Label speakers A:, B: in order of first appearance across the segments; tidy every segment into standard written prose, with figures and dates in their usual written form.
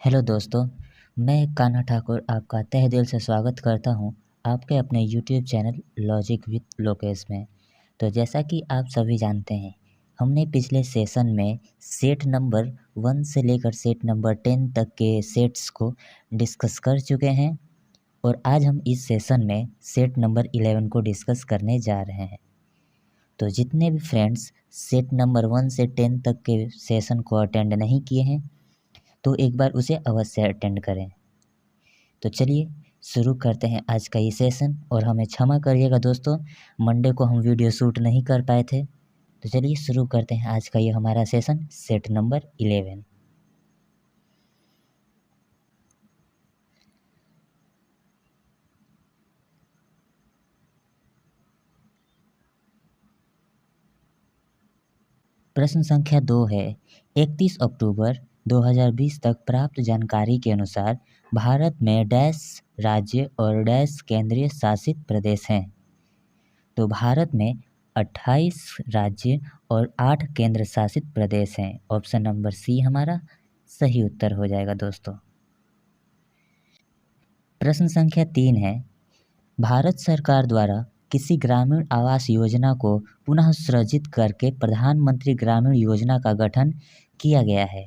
A: Hello दोस्तों, मैं कान्हा ठाकुर आपका तहे दिल से स्वागत करता हूं आपके अपने YouTube channel logic with Lokesh में। तो जैसा कि आप सभी जानते हैं, हमने पिछले सेशन में सेट नंबर 1 से लेकर सेट नंबर 10 तक के सेट्स को डिस्कस कर चुके हैं और आज हम इस सेशन में सेट नंबर 11 को डिस्कस करने जा रहे हैं। तो जितने भी फ्रेंड्स सेट नंबर 1 से 10 तक के सेशन को अटेंड नहीं किए हैं, तो एक बार उसे अवश्य अटेंड करें। तो चलिए शुरू करते हैं आज का ये सेशन और हमें क्षमा करिएगा दोस्तों, मंडे को हम वीडियो शूट नहीं कर पाए थे। तो चलिए शुरू करते हैं आज का ये हमारा सेशन सेट नंबर 11। प्रश्न संख्या 2 है, 31 अक्टूबर 2020 तक प्राप्त जानकारी के अनुसार भारत में डैश राज्य और डैश केंद्रीय शासित प्रदेश हैं। तो भारत में 28 राज्य और 8 केंद्र शासित प्रदेश हैं। ऑप्शन नंबर सी हमारा सही उत्तर हो जाएगा दोस्तों। प्रश्न संख्या 3 है, भारत सरकार द्वारा किसी ग्रामीण आवास योजना को पुनः सृजित करके प्रधानमंत्री ग्रामीण योजना का गठन किया गया है।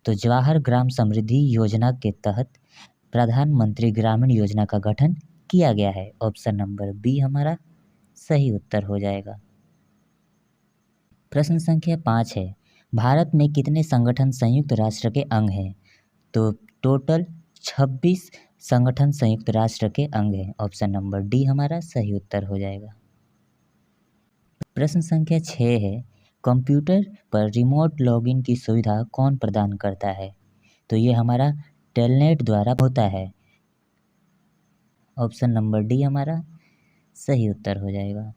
A: तो जवाहर ग्राम समृद्धि योजना के तहत प्रधानमंत्री ग्रामीण योजना का गठन किया गया है। ऑप्शन नंबर बी हमारा सही उत्तर हो जाएगा। प्रश्न संख्या 5 है, भारत में कितने संगठन संयुक्त राष्ट्र के अंग हैं? तो टोटल 26 संगठन संयुक्त राष्ट्र के अंग हैं। ऑप्शन नंबर डी हमारा सही उत्तर हो जाएगा। प्रश्न संख्या 6 है, कंप्यूटर पर रिमोट लॉगिन की सुविधा कौन प्रदान करता है? तो ये हमारा टेलनेट द्वारा होता है। ऑप्शन नंबर डी हमारा सही उत्तर हो जाएगा।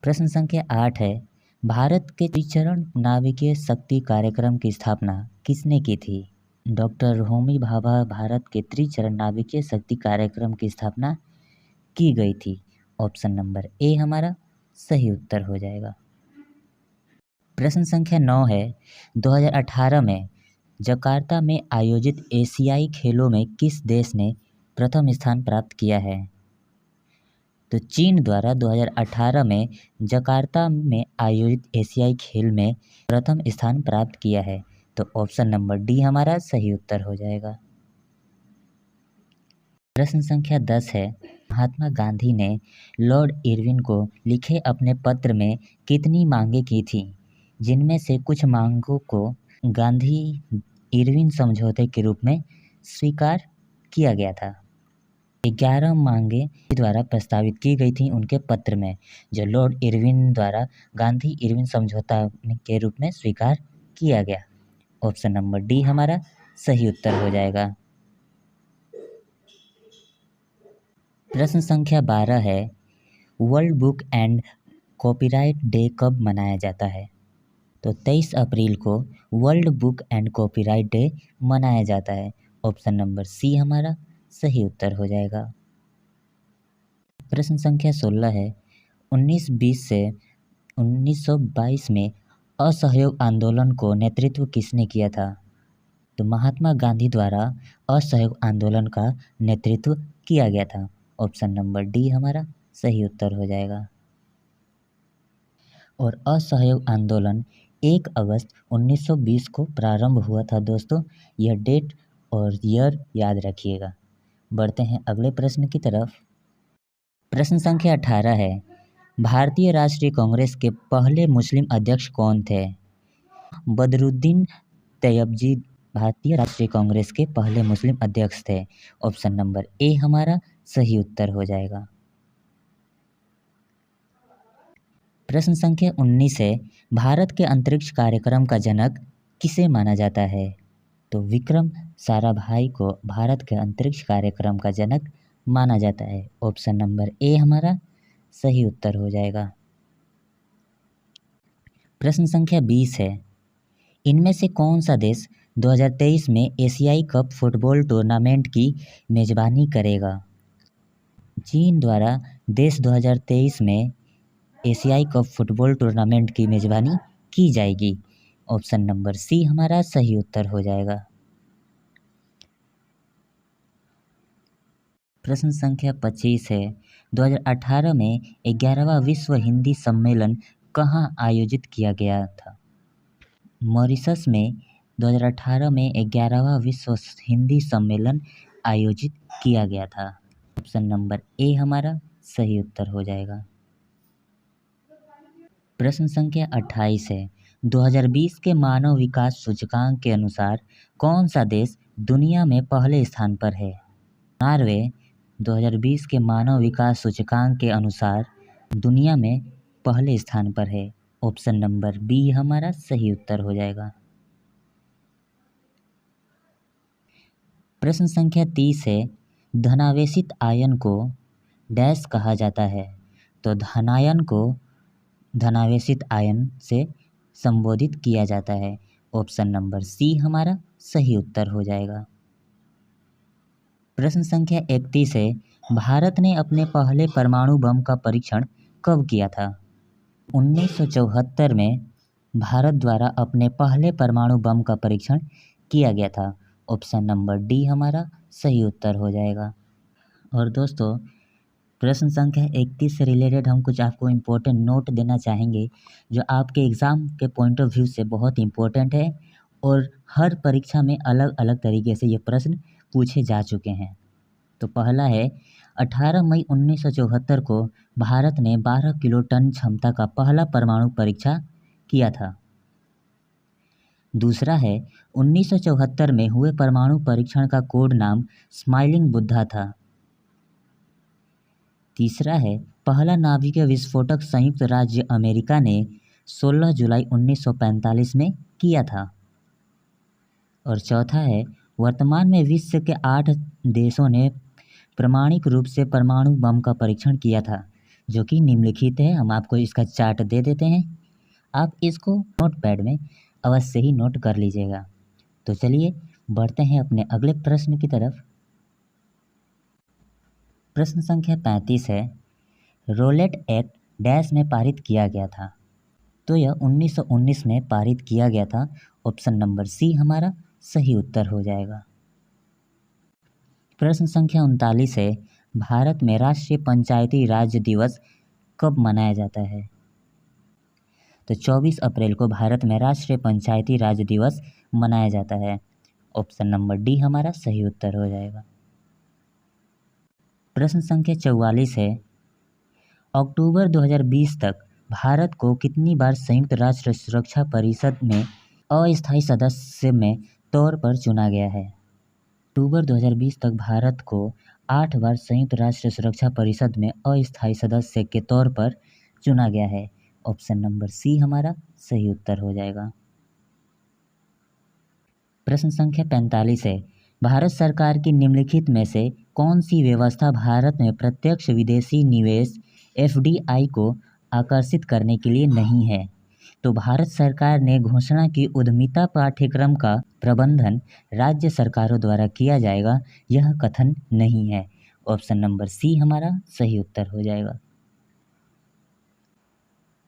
A: प्रश्न संख्या 8 है, भारत के त्रिचरण नाभिकीय शक्ति कार्यक्रम की स्थापना किसने की थी? डॉक्टर होमी भाभा भारत के त्रिचरण नाभिकीय शक्ति कार्यक्रम की स्थापना की गई थी। ऑप्शन नंबर ए हमारा सही उत्तर हो जाएगा। प्रश्न संख्या 9 है, 2018 में जकार्ता में आयोजित एशियाई खेलों में किस देश ने प्रथम स्थान प्राप्त किया है? तो चीन द्वारा 2018 में जकार्ता में आयोजित एशियाई खेल में प्रथम स्थान प्राप्त किया है। तो ऑप्शन नंबर डी हमारा सही उत्तर हो जाएगा। प्रश्न संख्या 10 है, महात्मा गांधी ने लॉर्ड इरविन को लिखे अपने पत्र में कितनी मांगें की थी, जिनमें से कुछ मांगों को गांधी इरविन समझौते के रूप में स्वीकार किया गया था? 11 मांगें द्वारा प्रस्तावित की गई थी उनके पत्र में, जो लॉर्ड इरविन द्वारा गांधी इरविन समझौता के रूप में स्वीकार किया गया। ऑप्शन नंबर डी हमारा सही उत्तर हो जाएगा। प्रश्न संख्या 12 है, world book and copyright day कब मनाया जाता है? तो 23 अप्रैल को world book and copyright day मनाया जाता है। ऑप्शन नंबर सी हमारा सही उत्तर हो जाएगा। प्रश्न संख्या 16 है, 1920 से 1922 में असहयोग आंदोलन को नेतृत्व किसने किया था? तो महात्मा गांधी द्वारा असहयोग आंदोलन का नेतृत्व किया गया था। ऑप्शन नंबर डी हमारा सही उत्तर हो जाएगा। और असहयोग आंदोलन 1 अगस्त 1920 को प्रारंभ हुआ था दोस्तों। यह डेट और ईयर याद रखिएगा। बढ़ते हैं अगले प्रश्न की तरफ। प्रश्न संख्या 18 है, भारतीय राष्ट्रीय कांग्रेस के पहले मुस्लिम अध्यक्ष कौन थे? बदरुद्दीन तैयबजी भारतीय राष्ट्रीय कांग्रेस के पहले मुस्लिम अध्यक्ष थे। ऑप्शन नंबर ए हमारा सही उत्तर हो जाएगा। प्रश्न संख्या 19 है, भारत के अंतरिक्ष कार्यक्रम का जनक किसे माना जाता है? तो विक्रम साराभाई को भारत के अंतरिक्ष कार्यक्रम का जनक माना जाता है। ऑप्शन नंबर ए हमारा सही उत्तर हो जाएगा। प्रश्न संख्या 20 है, इनमें से कौन सा देश 2023 में एशियाई कप फुटबॉल टूर्नामेंट की मेजबानी करेगा? चीन द्वारा देश 2023 में एशियाई कप फुटबॉल टूर्नामेंट की मेजबानी की जाएगी। ऑप्शन नंबर सी हमारा सही उत्तर हो जाएगा। प्रश्न संख्या 25 है, 2018 में 11वां विश्व हिंदी सम्मेलन कहाँ आयोजित किया गया था? मॉरिशस में 2018 में 11वां विश्व हिंदी सम्मेलन आयोजित किया गया था। ऑप्शन नंबर ए हमारा सही उत्तर हो जाएगा। प्रश्न संख्या 28 है, 2020 के मानव विकास सूचकांक के अनुसार कौन सा देश दुनिया में पहले स्थान पर है? नॉर्वे 2020 के मानव विकास सूचकांक के अनुसार दुनिया में पहले स्थान पर है। ऑप्शन नंबर बी हमारा सही उत्तर हो जाएगा। प्रश्न संख्या 30 है, धनावेशित आयन को डैश कहा जाता है? तो धनायन को धनावेशित आयन से संबोधित किया जाता है। ऑप्शन नंबर सी हमारा सही उत्तर हो जाएगा। प्रश्न संख्या 31 है, भारत ने अपने पहले परमाणु बम का परीक्षण कब किया था? 1974 में भारत द्वारा अपने पहले परमाणु बम का परीक्षण किया गया था। ऑप्शन नंबर डी हमारा सही उत्तर हो जाएगा। और दोस्तों, प्रश्न संख्या 31 से रिलेटेड हम कुछ आपको इम्पोर्टेंट नोट देना चाहेंगे जो आपके एग्ज़ाम के पॉइंट ऑफ व्यू से बहुत इम्पोर्टेंट है और हर परीक्षा में अलग अलग तरीके से ये प्रश्न पूछे जा चुके हैं। तो पहला है, 18 मई 1974 को भारत ने 12 किलो टन क्षमता का पहला परमाणु परीक्षा किया था। दूसरा है, 1974 में हुए परमाणु परीक्षण का कोड नाम स्माइलिंग बुद्धा था। तीसरा है, पहला नाभिकीय विस्फोटक संयुक्त राज्य अमेरिका ने 16 जुलाई 1945 में किया था। और चौथा है, वर्तमान में विश्व के 8 देशों ने प्रामाणिक रूप से परमाणु बम का परीक्षण किया था, जो कि निम्नलिखित है। हम आपको इसका चार्ट दे देते हैं, आप इसको नोटपैड में अवश्य ही नोट कर लीजिएगा। तो चलिए बढ़ते हैं अपने अगले प्रश्न की तरफ। प्रश्न संख्या 35 है, रोलेट एक्ट डैश में पारित किया गया था? तो यह 1919 में पारित किया गया था। ऑप्शन नंबर सी हमारा सही उत्तर हो जाएगा। प्रश्न संख्या 39 है, भारत में राष्ट्रीय पंचायती राज दिवस कब मनाया जाता है? तो 24 अप्रैल को भारत में राष्ट्रीय पंचायती राज दिवस मनाया जाता है। ऑप्शन नंबर डी हमारा सही उत्तर हो जाएगा। प्रश्न संख्या 44 है, अक्टूबर 2020 तक भारत को कितनी बार संयुक्त राष्ट्र सुरक्षा परिषद में अस्थायी सदस्य में तौर पर चुना गया है? अक्टूबर 2020 तक भारत को 8 बार संयुक्त राष्ट्र सुरक्षा परिषद में अस्थायी सदस्य के तौर पर चुना गया है। ऑप्शन नंबर सी हमारा सही उत्तर हो जाएगा। प्रश्न संख्या 45 है, भारत सरकार की निम्नलिखित में से कौन सी व्यवस्था भारत में प्रत्यक्ष विदेशी निवेश एफडीआई को आकर्षित करने के लिए नहीं है? तो भारत सरकार ने घोषणा की उद्यमिता पाठ्यक्रम का प्रबंधन राज्य सरकारों द्वारा किया जाएगा, यह कथन नहीं है। ऑप्शन नंबर सी हमारा सही उत्तर हो जाएगा।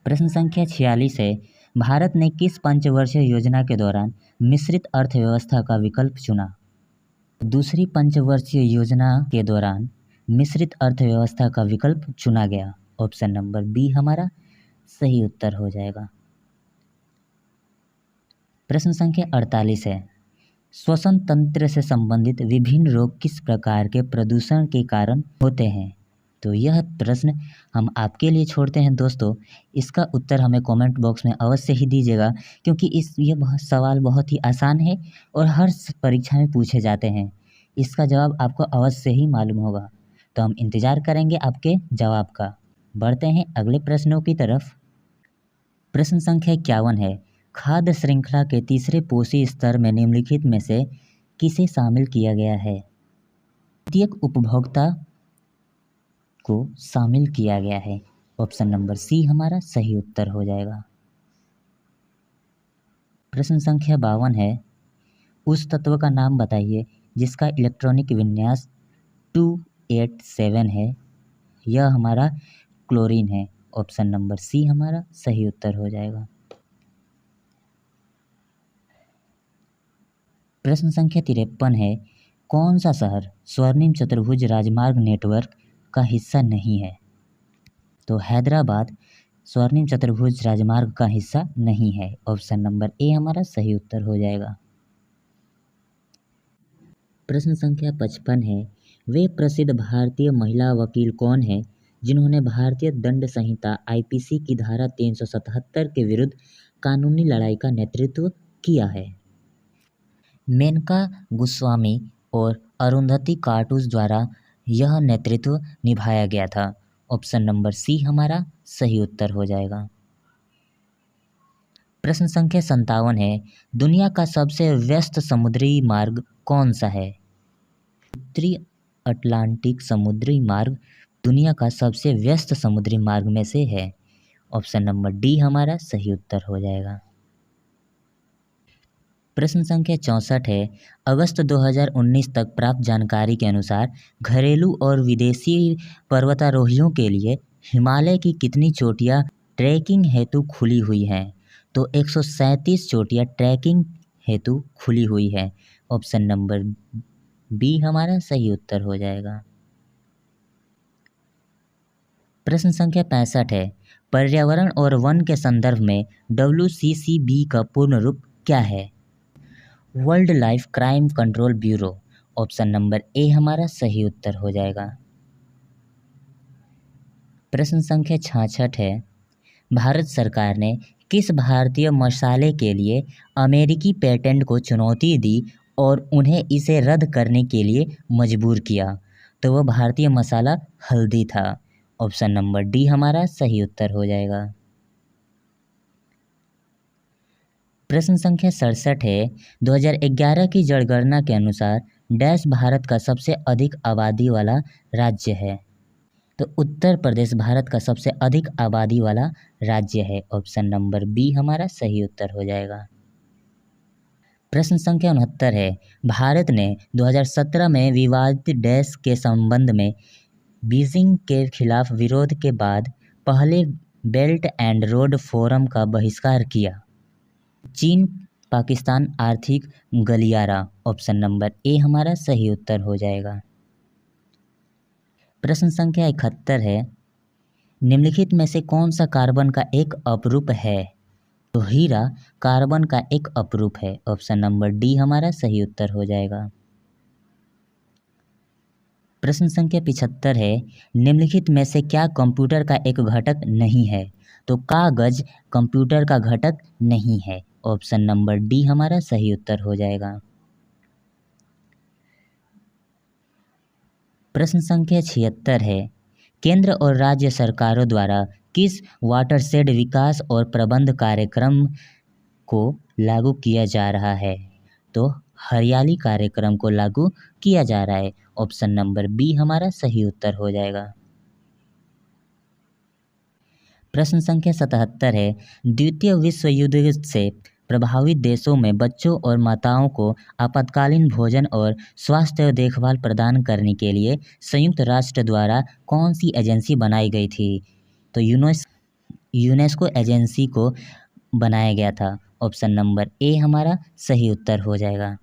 A: प्रश्न संख्या 46 है, भारत ने किस पंचवर्षीय योजना के दौरान मिश्रित अर्थव्यवस्था का विकल्प चुना? दूसरी पंचवर्षीय योजना के दौरान मिश्रित अर्थव्यवस्था का विकल्प चुना गया। ऑप्शन नंबर बी हमारा सही उत्तर हो जाएगा। प्रश्न संख्या 48 है, श्वसन तंत्र से संबंधित विभिन्न रोग किस प्रकार के प्रदूषण के कारण होते हैं? तो यह प्रश्न हम आपके लिए छोड़ते हैं दोस्तों। इसका उत्तर हमें कमेंट बॉक्स में अवश्य ही दीजिएगा, क्योंकि ये सवाल बहुत ही आसान है और हर परीक्षा में पूछे जाते हैं। इसका जवाब आपको अवश्य ही मालूम होगा, तो हम इंतज़ार करेंगे आपके जवाब का। बढ़ते हैं अगले प्रश्नों की तरफ। प्रश्न संख्या 51 है, खाद्य श्रृंखला के तीसरे पोषी स्तर में निम्नलिखित में से किसे शामिल किया गया है? द्वितीयक उपभोक्ता को शामिल किया गया है। ऑप्शन नंबर सी हमारा सही उत्तर हो जाएगा। प्रश्न संख्या 52 है, उस तत्व का नाम बताइए जिसका इलेक्ट्रॉनिक विन्यास 287 है। यह हमारा क्लोरीन है। ऑप्शन नंबर सी हमारा सही उत्तर हो जाएगा। प्रश्न संख्या 53 है, कौन सा शहर स्वर्णिम चतुर्भुज राजमार्ग नेटवर्क का हिस्सा नहीं है? तो हैदराबाद स्वर्णिम चतुर्भुज राजमार्ग का हिस्सा नहीं है। ऑप्शन नंबर ए हमारा सही उत्तर हो जाएगा। प्रश्न संख्या 55 है, वे प्रसिद्ध भारतीय महिला वकील कौन है जिन्होंने भारतीय दंड संहिता आईपीसी की धारा 377 के विरुद्ध कानूनी लड़ाई का नेतृत्व किया है? मेनका गोस्वामी और अरुंधति कार्टूज द्वारा यह नेतृत्व निभाया गया था। ऑप्शन नंबर सी हमारा सही उत्तर हो जाएगा। प्रश्न संख्या 57 है, दुनिया का सबसे व्यस्त समुद्री मार्ग कौन सा है? उत्तरी अटलांटिक समुद्री मार्ग दुनिया का सबसे व्यस्त समुद्री मार्ग में से है। ऑप्शन नंबर डी हमारा सही उत्तर हो जाएगा। प्रश्न संख्या 64 है, अगस्त 2019 तक प्राप्त जानकारी के अनुसार घरेलू और विदेशी पर्वतारोहियों के लिए हिमालय की कितनी चोटियां ट्रैकिंग हेतु खुली हुई हैं? तो 137 चोटियां ट्रैकिंग हेतु खुली हुई है। ऑप्शन नंबर बी हमारा सही उत्तर हो जाएगा। प्रश्न संख्या 65 है, पर्यावरण और वन के संदर्भ में WCCB का पूर्ण रूप क्या है? World life crime control bureau. Option number A हमारा सही उत्तर हो जाएगा। प्रश्न संख्या 66 है, भारत सरकार ने किस भारतीय मसाले के लिए अमेरिकी पेटेंट को चुनौती दी और उन्हें इसे रद्द करने के लिए मजबूर किया? तो वह भारतीय मसाला हल्दी था। ऑप्शन नंबर डी हमारा सही उत्तर हो जाएगा। प्रश्न संख्या 67 है, 2011 की जनगणना के अनुसार डैश भारत का सबसे अधिक आबादी वाला राज्य है? तो उत्तर प्रदेश भारत का सबसे अधिक आबादी वाला राज्य है। ऑप्शन नंबर बी हमारा सही उत्तर हो जाएगा। प्रश्न संख्या 69 है, भारत ने 2017 में विवादित डैश के संबंध में बीजिंग के खिलाफ विरोध के बाद पहले बेल्ट एंड रोड फोरम का बहिष्कार किया। चीन पाकिस्तान आर्थिक गलियारा। ऑप्शन नंबर ए हमारा सही उत्तर हो जाएगा। प्रश्न संख्या 71 है, निम्नलिखित में से कौन सा कार्बन का एक अपरूप है? तो हीरा कार्बन का एक अपरूप है। ऑप्शन नंबर डी हमारा सही उत्तर हो जाएगा। प्रश्न संख्या 75 है, निम्नलिखित में से क्या कंप्यूटर का एक घटक नहीं है? तो कागज कंप्यूटर का घटक नहीं है। ऑप्शन नंबर डी हमारा सही उत्तर हो जाएगा। प्रश्न संख्या 76 है, केंद्र और राज्य सरकारों द्वारा किस वाटरशेड विकास और प्रबंध कार्यक्रम को लागू किया जा रहा है? तो हरियाली कार्यक्रम को लागू किया जा रहा है। ऑप्शन नंबर बी हमारा सही उत्तर हो जाएगा। प्रश्न संख्या 77 है, द्वितीय विश्व युद्ध से प्रभावित देशों में बच्चों और माताओं को आपातकालीन भोजन और स्वास्थ्य देखभाल प्रदान करने के लिए संयुक्त राष्ट्र द्वारा कौन सी एजेंसी बनाई गई थी? तो यूनेस्को एजेंसी को बनाया गया था। ऑप्शन नंबर ए हमारा सही उत्तर हो जाएगा।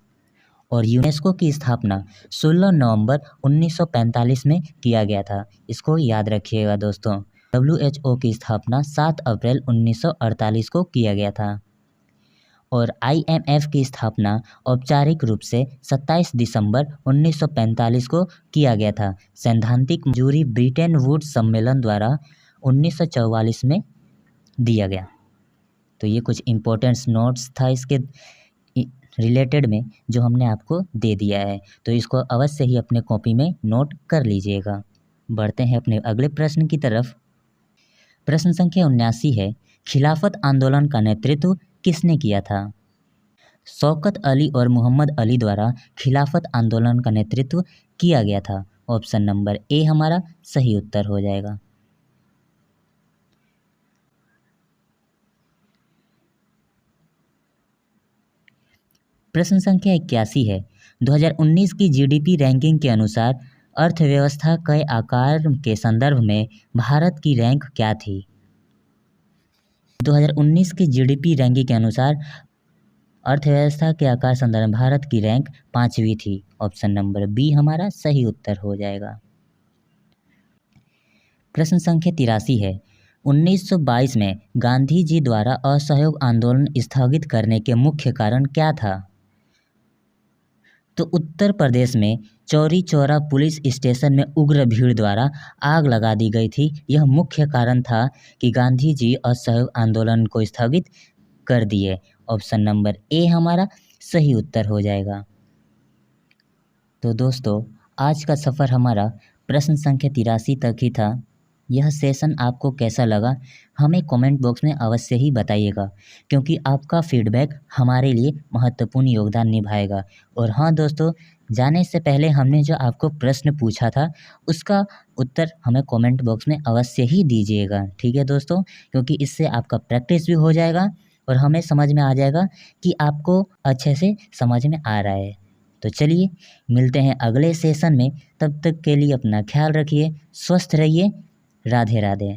A: और यूनेस्को की स्थापना 16 नवंबर 1945 में किया गया था। इसको याद रखिएगा दोस्तों। WHO की स्थापना 7 अप्रैल 1948 को किया गया था। और IMF की स्थापना औपचारिक रूप से 27 दिसंबर 1945 को किया गया था। सैद्धांतिक मंजूरी ब्रिटेन वुड्स सम्मेलन द्वारा 1944 में दिया गया। तो ये कुछ इम्पोर्टेंट्स नोट्स था इसके रिलेटेड में जो हमने आपको दे दिया है, तो इसको अवश्य ही अपने कॉपी में नोट कर लीजिएगा। बढ़ते हैं अपने अगले प्रश्न की तरफ। प्रश्न संख्या 79 है, खिलाफत आंदोलन का नेतृत्व किसने किया था? शौकत अली और मोहम्मद अली द्वारा खिलाफत आंदोलन का नेतृत्व किया गया था। ऑप्शन नंबर ए हमारा सही उत्तर हो जाएगा। प्रश्न संख्या 81 है, 2019 की GDP रैंकिंग के अनुसार अर्थव्यवस्था के आकार के संदर्भ में भारत की रैंक क्या थी? 2019 की GDP रैंकिंग के अनुसार अर्थव्यवस्था के आकार संदर्भ में भारत की रैंक 5वीं थी। ऑप्शन नंबर बी हमारा सही उत्तर हो जाएगा। प्रश्न संख्या 83 है। 1922 में गांधी जी द्वारा असहयोग आंदोलन स्थगित करने के मुख्य कारण क्या था? तो उत्तर प्रदेश में चौरी चौरा पुलिस स्टेशन में उग्र भीड़ द्वारा आग लगा दी गई थी। यह मुख्य कारण था कि गांधी जी असहयोग आंदोलन को स्थगित कर दिए। ऑप्शन नंबर ए हमारा सही उत्तर हो जाएगा। तो दोस्तों, आज का सफ़र हमारा प्रश्न संख्या 83 तक ही था। यह सेशन आपको कैसा लगा हमें कमेंट बॉक्स में अवश्य ही बताइएगा, क्योंकि आपका फीडबैक हमारे लिए महत्वपूर्ण योगदान निभाएगा। और हाँ दोस्तों, जाने से पहले हमने जो आपको प्रश्न पूछा था उसका उत्तर हमें कमेंट बॉक्स में अवश्य ही दीजिएगा। ठीक है दोस्तों, क्योंकि इससे आपका प्रैक्टिस भी हो जाएगा और हमें समझ में आ जाएगा कि आपको अच्छे से समझ में आ रहा है। तो चलिए मिलते हैं अगले सेशन में। तब तक के लिए अपना ख्याल रखिए, स्वस्थ रहिए। राधे राधे।